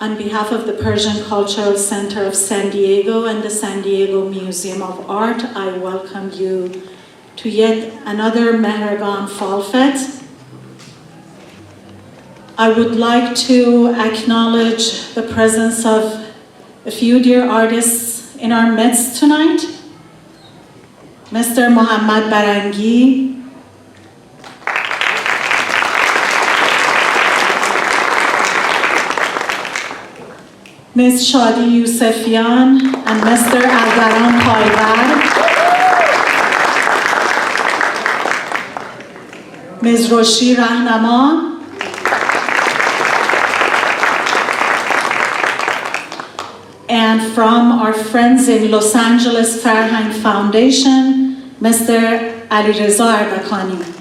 on behalf of the Persian Cultural Center of San Diego and the San Diego Museum of Art, I welcome you to yet another Mehregan Fall Fête. I would like to acknowledge the presence of a few dear artists in our midst tonight. Mr. Mohammad Barangi, Ms. Shadi Yousefian, and Mr. Algaran Paivar, Ms. Roshi Rahnama, and from our friends in Los Angeles Farhang Foundation, Mr. Ali Reza Ardakani.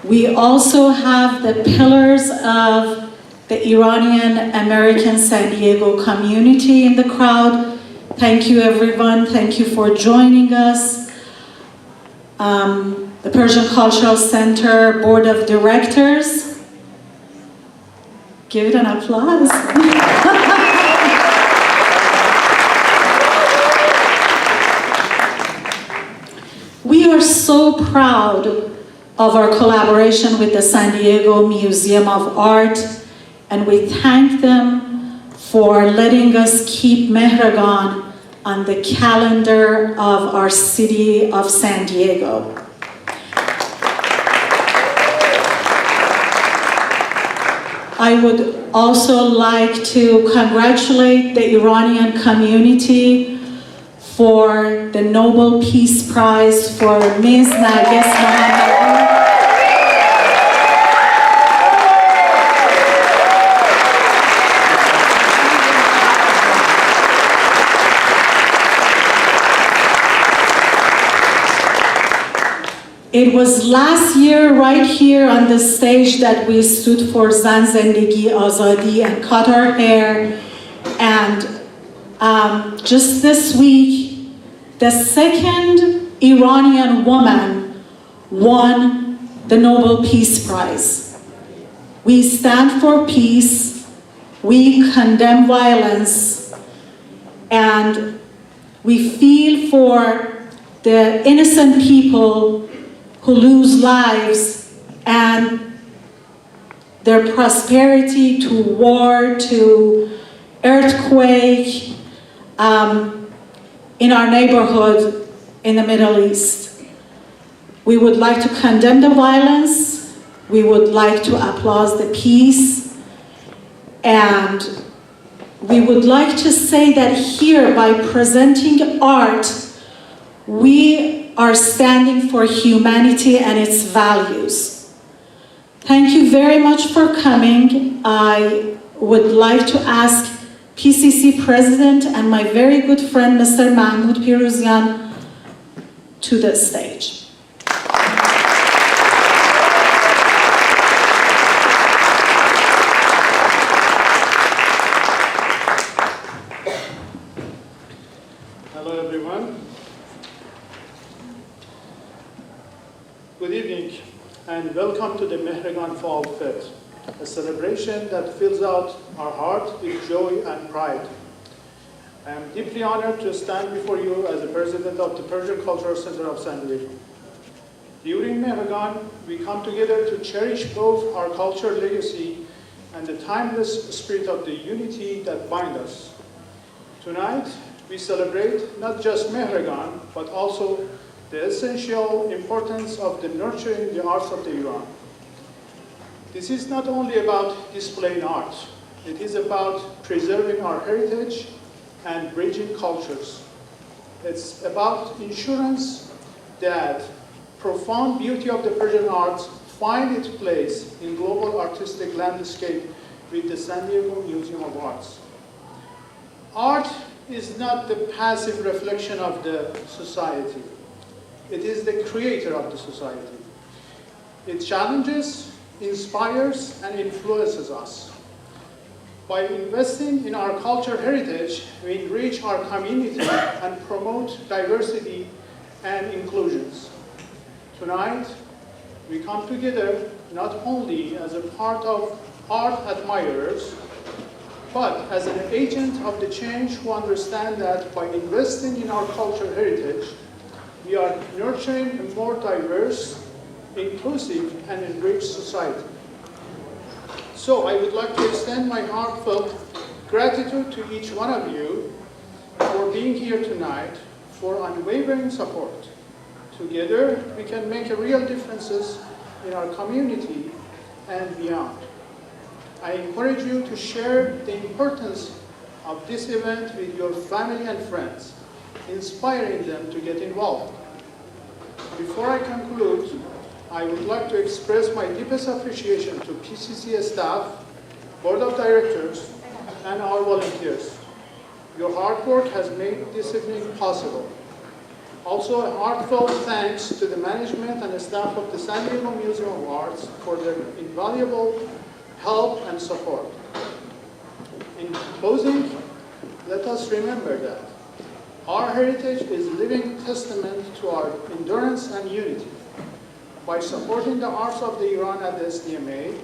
We also have the pillars of the Iranian American San Diego community in the crowd. Thank you, everyone. Thank you for joining us. The Persian Cultural Center Board of Directors. Give it an applause. We are so proud of our collaboration with the San Diego Museum of Art, and we thank them for letting us keep Mehregan on the calendar of our city of San Diego. I would also like to congratulate the Iranian community for the Nobel Peace Prize for Ms. Narges Mohammadi. It was last year right here on the stage that we stood for Zan Zendegi Azadi and cut our hair, and just this week, the second Iranian woman won the Nobel Peace Prize. We stand for peace, we condemn violence, and we feel for the innocent people who lose lives and their prosperity to war, to earthquake in our neighborhood in the Middle East. We would like to condemn the violence. We would like to applaud the peace. And we would like to say that here, by presenting art, we are standing for humanity and its values. Thank you very much for coming. I would like to ask PCC President and my very good friend, Mr. Mahmoud Pirouzian, to the stage. Hello, everyone. Good evening, and welcome to the Mehregan Fall Fête, a celebration that fills out our heart with joy and pride. I am deeply honored to stand before you as the president of the Persian Cultural Center of San Diego. During Mehregan, we come together to cherish both our cultural legacy and the timeless spirit of the unity that binds us. Tonight, we celebrate not just Mehregan, but also the essential importance of the nurturing the arts of the Iran. This is not only about displaying art, it is about preserving our heritage and bridging cultures. It's about ensurance that profound beauty of the Persian arts find its place in global artistic landscape with the San Diego Museum of Arts. Art is not the passive reflection of the society. It is the creator of the society. It challenges, inspires, and influences us. By investing in our cultural heritage, we enrich our community and promote diversity and inclusions. Tonight, We come together not only as a part of art admirers, but as an agent of the change who understand that by investing in our cultural heritage, we are nurturing a more diverse, inclusive, and enriched society. So I would like to extend my heartfelt gratitude to each one of you for being here tonight, for unwavering support. Together, we can make a real differences in our community and beyond. I encourage you to share the importance of this event with your family and friends, inspiring them to get involved. Before I conclude, I would like to express my deepest appreciation to PCC staff, Board of Directors, and our volunteers. Your hard work has made this evening possible. Also, a heartfelt thanks to the management and the staff of the San Diego Museum of Arts for their invaluable help and support. In closing, let us remember that our heritage is a living testament to our endurance and unity. By supporting the arts of the Iran at the SDMA,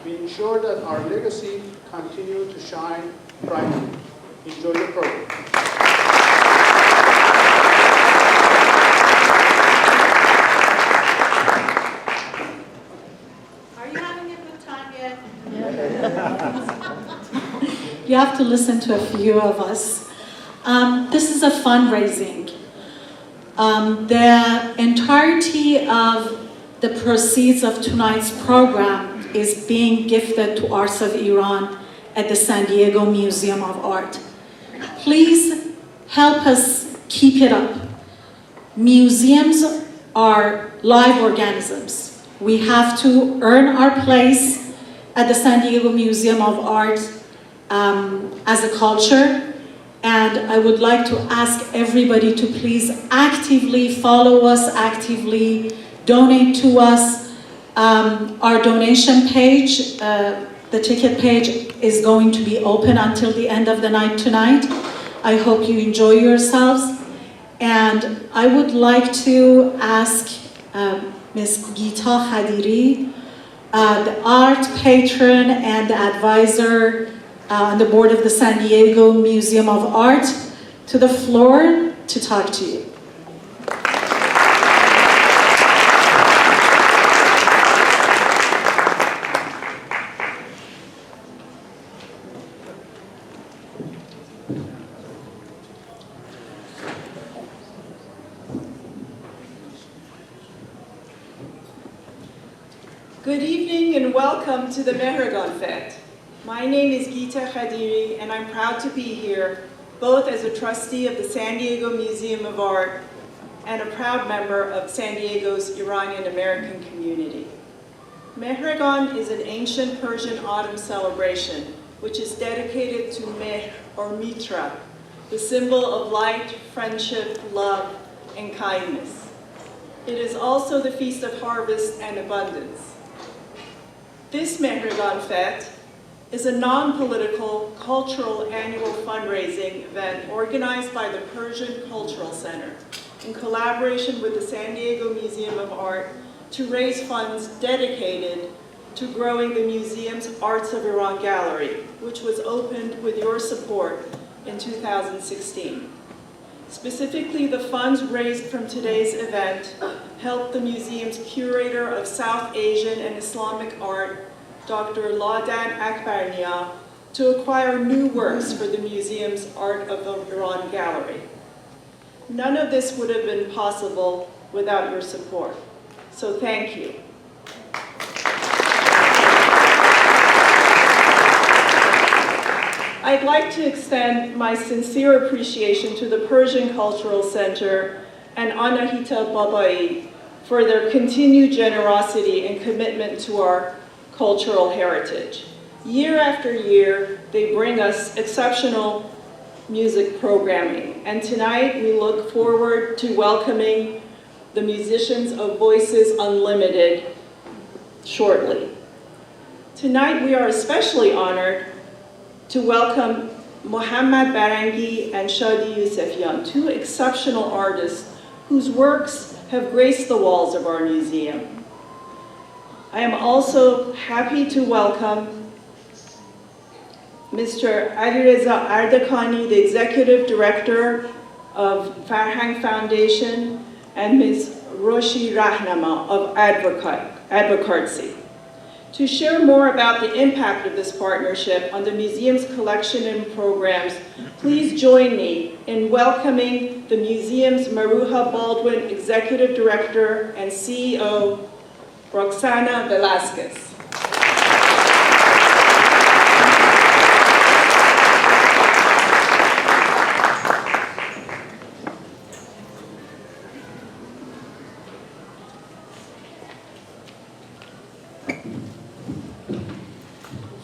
we ensure that our legacy continue to shine brightly. Enjoy the program. You have to listen to a few of us. This is a fundraising. The entirety of the proceeds of tonight's program is being gifted to Arts of Iran at the San Diego Museum of Art. Please help us keep it up. Museums are live organisms. We have to earn our place at the San Diego Museum of Art as a culture, and I would like to ask everybody to please actively follow us, actively donate to us. Our donation page, the ticket page, is going to be open until the end of the night tonight. I hope you enjoy yourselves, and I would like to ask Ms. Gita Khadiri, the art patron and the advisor on the board of the San Diego Museum of Art, to the floor to talk to you. Good evening and welcome to the Mehregan Fête. My name is Gita Khadiri, and I'm proud to be here, both as a trustee of the San Diego Museum of Art and a proud member of San Diego's Iranian American community. Mehregan is an ancient Persian autumn celebration, which is dedicated to Mehr, or Mitra, the symbol of light, friendship, love, and kindness. It is also the feast of harvest and abundance. This Mehregan Fête is a non-political, cultural annual fundraising event organized by the Persian Cultural Center in collaboration with the San Diego Museum of Art to raise funds dedicated to growing the museum's Arts of Iran Gallery, which was opened with your support in 2016. Specifically, the funds raised from today's event helped the museum's curator of South Asian and Islamic art, Dr. Ladan Akbarnia, to acquire new works for the museum's Art of Iran Gallery. None of this would have been possible without your support, so thank you. I'd like to extend my sincere appreciation to the Persian Cultural Center and Anahita Babaei for their continued generosity and commitment to our cultural heritage. Year after year, they bring us exceptional music programming, and tonight we look forward to welcoming the musicians of Voices Unlimited shortly. Tonight we are especially honored to welcome Mohammad Barangi and Shadi Yusefian, two exceptional artists whose works have graced the walls of our museum. I am also happy to welcome Mr. Reza Ardakani, the Executive Director of Farhang Foundation, and Ms. Roshi Rahnama of Advocacy. To share more about the impact of this partnership on the museum's collection and programs, please join me in welcoming the museum's Maruja Baldwin Executive Director and CEO, Roxana Velásquez.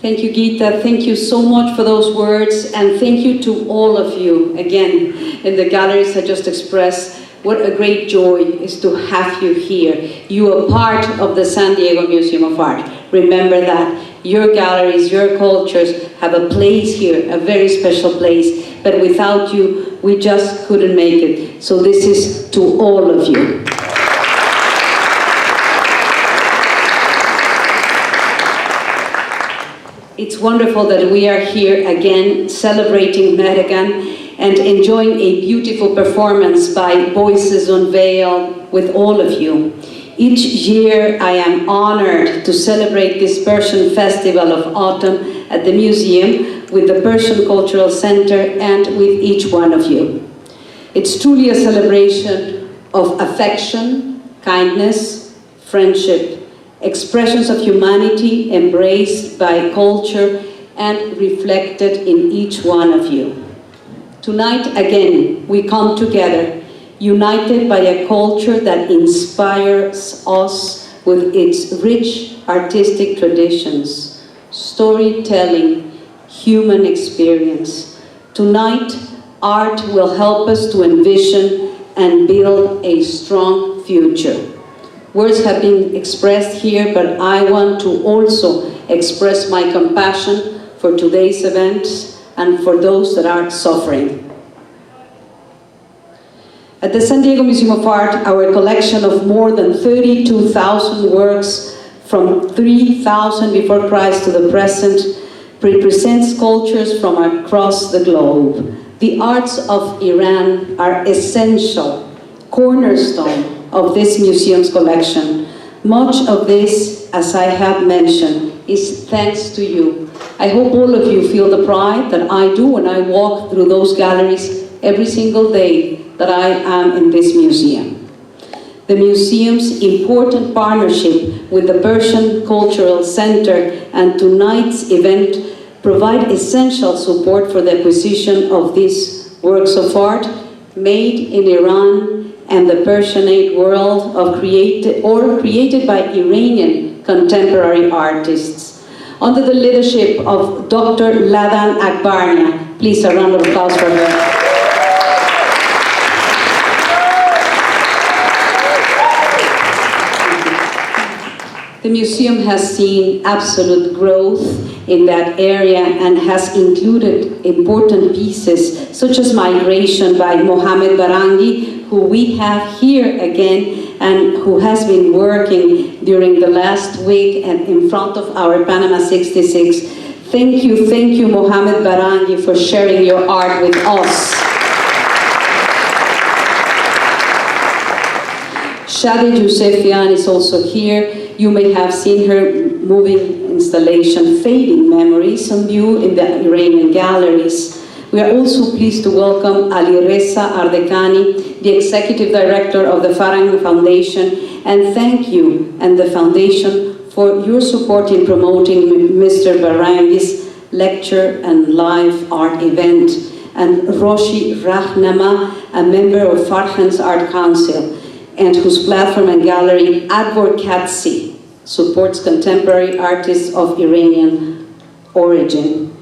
Thank you, Gita. Thank you so much for those words, and thank you to all of you, again, in the galleries I just expressed. What a great joy is to have you here. You are part of the San Diego Museum of Art. Remember that. Your galleries, your cultures have a place here, a very special place, but without you, we just couldn't make it. So this is to all of you. It's wonderful that we are here again celebrating Mehregan and enjoying a beautiful performance by Voices Unveiled with all of you. Each year I am honored to celebrate this Persian Festival of Autumn at the museum with the Persian Cultural Center and with each one of you. It's truly a celebration of affection, kindness, friendship, expressions of humanity embraced by culture and reflected in each one of you. Tonight, again, we come together, united by a culture that inspires us with its rich artistic traditions, storytelling, human experience. Tonight, art will help us to envision and build a strong future. Words have been expressed here, but I want to also express my compassion for today's events and for those that are suffering. At the San Diego Museum of Art, our collection of more than 32,000 works from 3,000 before Christ to the present represents cultures from across the globe. The arts of Iran are essential, cornerstone of this museum's collection. Much of this, as I have mentioned, is thanks to you. I hope all of you feel the pride that I do when I walk through those galleries every single day that I am in this museum. The museum's important partnership with the Persian Cultural Center and tonight's event provide essential support for the acquisition of these works of art made in Iran and the Persianate world created by Iranian contemporary artists. Under the leadership of Dr. Ladan Akbarnia. Please, a round of applause for her. The museum has seen absolute growth in that area and has included important pieces such as Migration by Mohammed Barangi, who we have here again and who has been working during the last week and in front of our Panama 66. Thank you, Mohammed Barangi, for sharing your art with us. Shadi Yousefian is also here. You may have seen her moving installation, Fading Memories, on view in the Iranian galleries. We are also pleased to welcome Reza Ardakani, the Executive Director of the Farhang Foundation, and thank you and the Foundation for your support in promoting Mr. Barangi's lecture and live art event, and Roshi Rahnama, a member of Farhang's Art Council, and whose platform and gallery, Advocacy, supports contemporary artists of Iranian origin.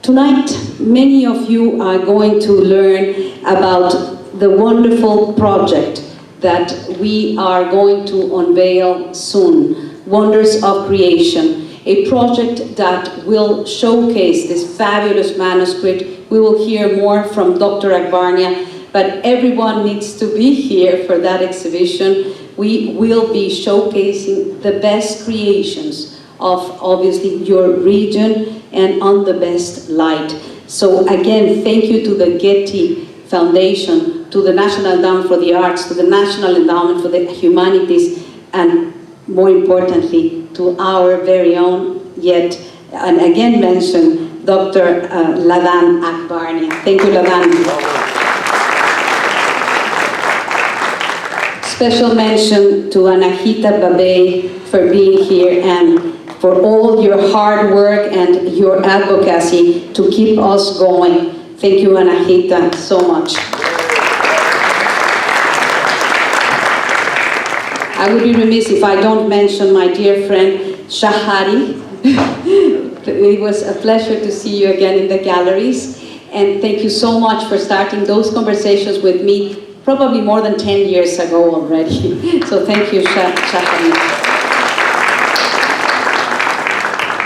Tonight, many of you are going to learn about the wonderful project that we are going to unveil soon, Wonders of Creation, a project that will showcase this fabulous manuscript. We will hear more from Dr. Akbarnia, but everyone needs to be here for that exhibition we will be showcasing the best creations of obviously your region and on the best light. So again, thank you to the Getty Foundation, to the National Endowment for the Arts, to the National Endowment for the Humanities, and more importantly, to our very own, yet, and again mentioned, Dr. Ladan Akbarnia. Thank you, Ladan. Special mention to Anahita Babaei for being here and for all your hard work and your advocacy to keep us going. Thank you, Anahita, so much. I would be remiss if I don't mention my dear friend Shahari. It was a pleasure to see you again in the galleries, and thank you so much for starting those conversations with me probably more than 10 years ago already. So thank you, Shahari.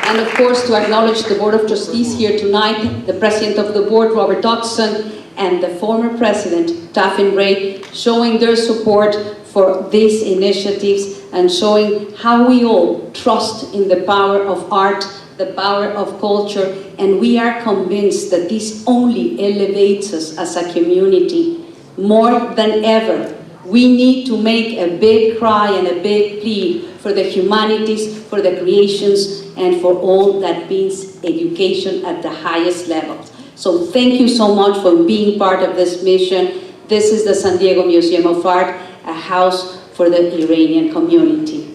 And of course, to acknowledge the Board of Trustees here tonight, the President of the Board, Robert Dodson, and the former President, Tafin Ray, showing their support for these initiatives and showing how we all trust in the power of art, the power of culture, and we are convinced that this only elevates us as a community. More than ever, we need to make a big cry and a big plea for the humanities, for the creations, and for all that means education at the highest levels. So thank you so much for being part of this mission. This is the San Diego Museum of Art, a house for the Iranian community.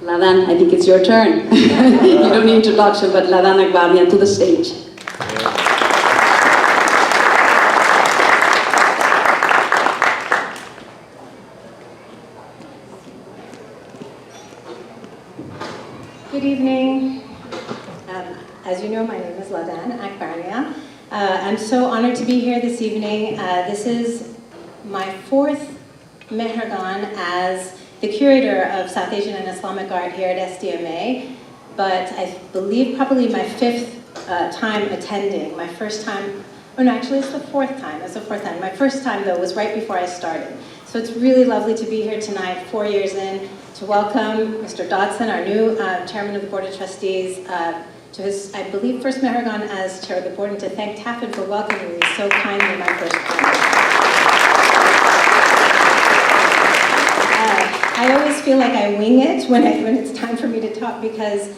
Ladan, I think it's your turn. You don't need introduction, but Ladan Akbarnia to the stage. Good evening. As you know, my name is Ladan Akbarnia. I'm so honored to be here this evening. This is my fourth Mehregan as the curator of South Asian and Islamic art here at SDMA, but I believe probably my fifth time attending. My first time, oh no, actually it's the fourth time. It's the fourth time. My first time though was right before I started. So it's really lovely to be here tonight, 4 years in, to welcome Mr. Dodson, our new chairman of the Board of Trustees, to his, I believe, first Mehregan as chair of the board, and to thank Tafin for welcoming me so kindly my first time. I always feel like I wing it when it's time for me to talk, because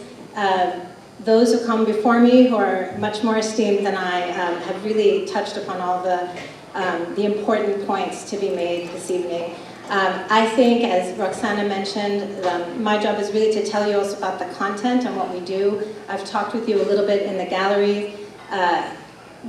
those who come before me, who are much more esteemed than I, have really touched upon all the important points to be made this evening. I think, as Roxana mentioned, my job is really to tell you also about the content and what we do. I've talked with you a little bit in the gallery.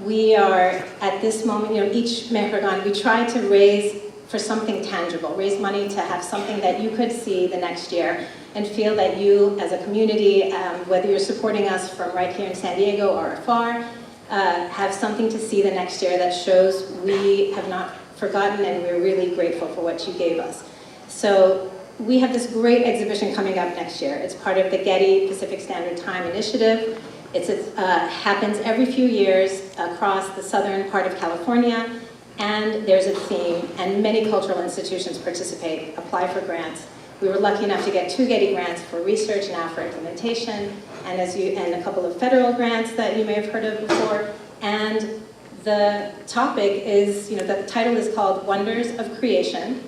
We are, at this moment, each Mehregan, we try to raise for something tangible, raise money to have something that you could see the next year and feel that you, as a community, whether you're supporting us from right here in San Diego or afar, have something to see the next year that shows we have not forgotten and we're really grateful for what you gave us. So we have this great exhibition coming up next year. It's part of the Getty Pacific Standard Time Initiative. It happens every few years across the southern part of California, and there's a theme, and many cultural institutions participate, apply for grants. We were lucky enough to get 2 Getty grants for research, now for implementation, and a couple of federal grants that you may have heard of before. And the topic is, the title is called Wonders of Creation.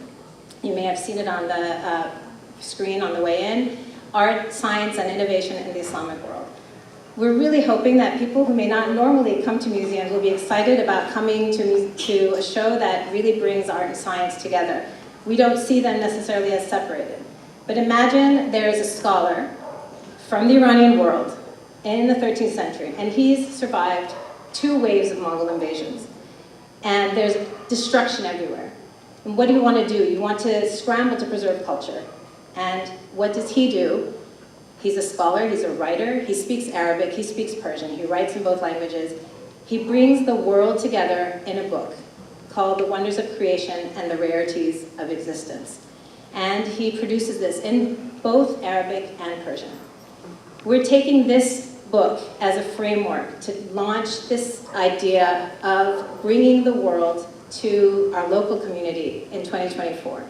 You may have seen it on the screen on the way in. Art, Science, and Innovation in the Islamic World. We're really hoping that people who may not normally come to museums will be excited about coming to a show that really brings art and science together. We don't see them necessarily as separated. But imagine there is a scholar from the Iranian world in the 13th century, and he's survived 2 waves of Mongol invasions. And there's destruction everywhere. And what do you want to do? You want to scramble to preserve culture. And what does he do? He's a scholar, he's a writer, he speaks Arabic, he speaks Persian, he writes in both languages. He brings the world together in a book called The Wonders of Creation and the Rarities of Existence. And he produces this in both Arabic and Persian. We're taking this book as a framework to launch this idea of bringing the world to our local community in 2024.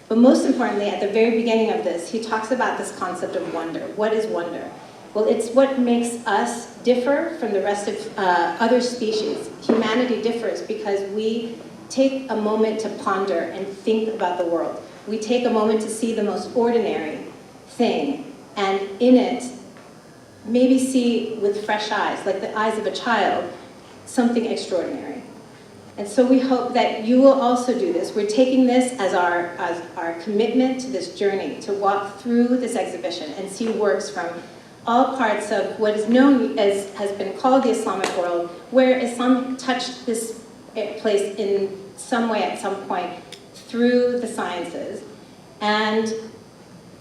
But most importantly, at the very beginning of this, he talks about this concept of wonder. What is wonder? Well, it's what makes us differ from the rest of other species. Humanity differs because we take a moment to ponder and think about the world. We take a moment to see the most ordinary thing, and in it, maybe see with fresh eyes, like the eyes of a child, something extraordinary. And so we hope that you will also do this. We're taking this as our commitment to this journey, to walk through this exhibition and see works from all parts of what is known as, has been called the Islamic world, where Islam touched this place in some way at some point through the sciences. And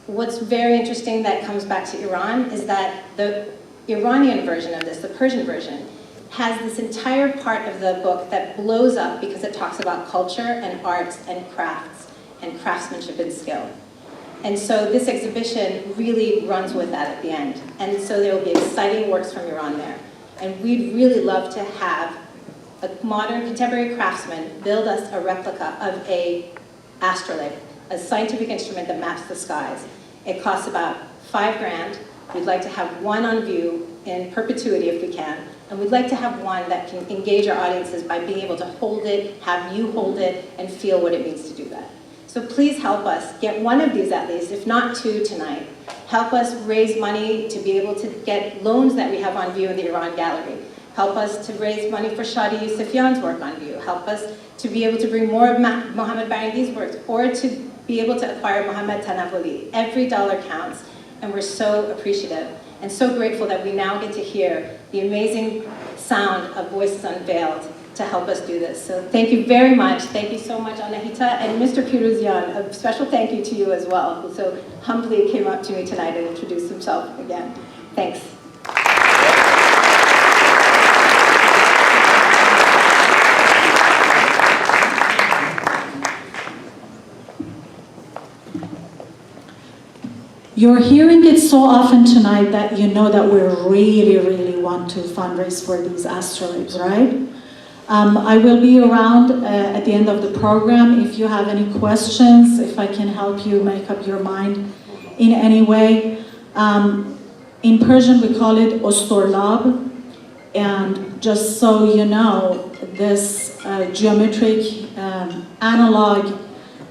what's very interesting that comes back to Iran is that the Iranian version of this, the Persian version, has this entire part of the book that blows up because it talks about culture and arts and crafts and craftsmanship and skill. And so this exhibition really runs with that at the end. And so there will be exciting works from Iran there. And we'd really love to have a modern contemporary craftsman build us a replica of a astrolabe, a scientific instrument that maps the skies. It costs about $5,000. We'd like to have one on view in perpetuity if we can. And we'd like to have one that can engage our audiences by being able to hold it, have you hold it, and feel what it means to do that. So please help us get one of these at least, if not two tonight. Help us raise money to be able to get loans that we have on view in the Iran Gallery. Help us to raise money for Shadi Yusufian's work on view. Help us to be able to bring more of Mohammed Barangi's works, or to be able to acquire Mohammed Tanavuli. Every dollar counts, and we're so appreciative and so grateful that we now get to hear the amazing sound of Voices Unveiled to help us do this. So thank you very much. Thank you so much, Anahita, and Mr. Pirouzian. A special thank you to you as well, who so humbly came up to me tonight and introduced himself again. Thanks. You're hearing it so often tonight that you know that we really want to fundraise for these astrolabes, right? I will be around at the end of the program if you have any questions, if I can help you make up your mind in any way. In Persian, we call it ostorlab, and just so you know, this geometric analog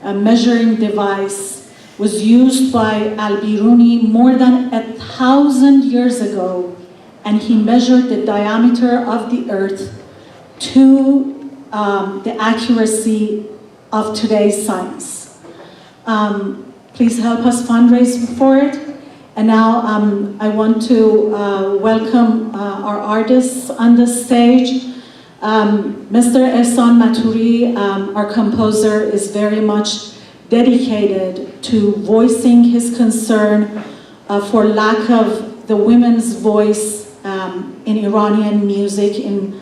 measuring device was used by Al-Biruni more than 1,000 years ago, and he measured the diameter of the earth to the accuracy of today's science. Please help us fundraise for it. And now I want to welcome our artists on the stage. Mr. Ehsan Matoori, our composer, is very much dedicated to voicing his concern for lack of the women's voice in Iranian music in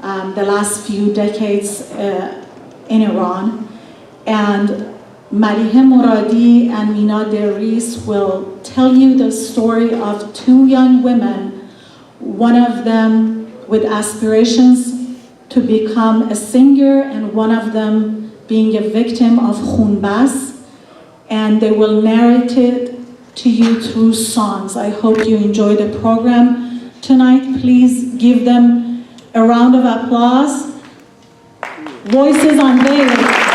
the last few decades in Iran. And Meliḥه Moradi and Mina Deris will tell you the story of two young women, one of them with aspirations to become a singer and one of them being a victim of khunbas, and they will narrate it to you through songs. I hope you enjoy the program tonight. Please give them a round of applause. Voices Unveiled.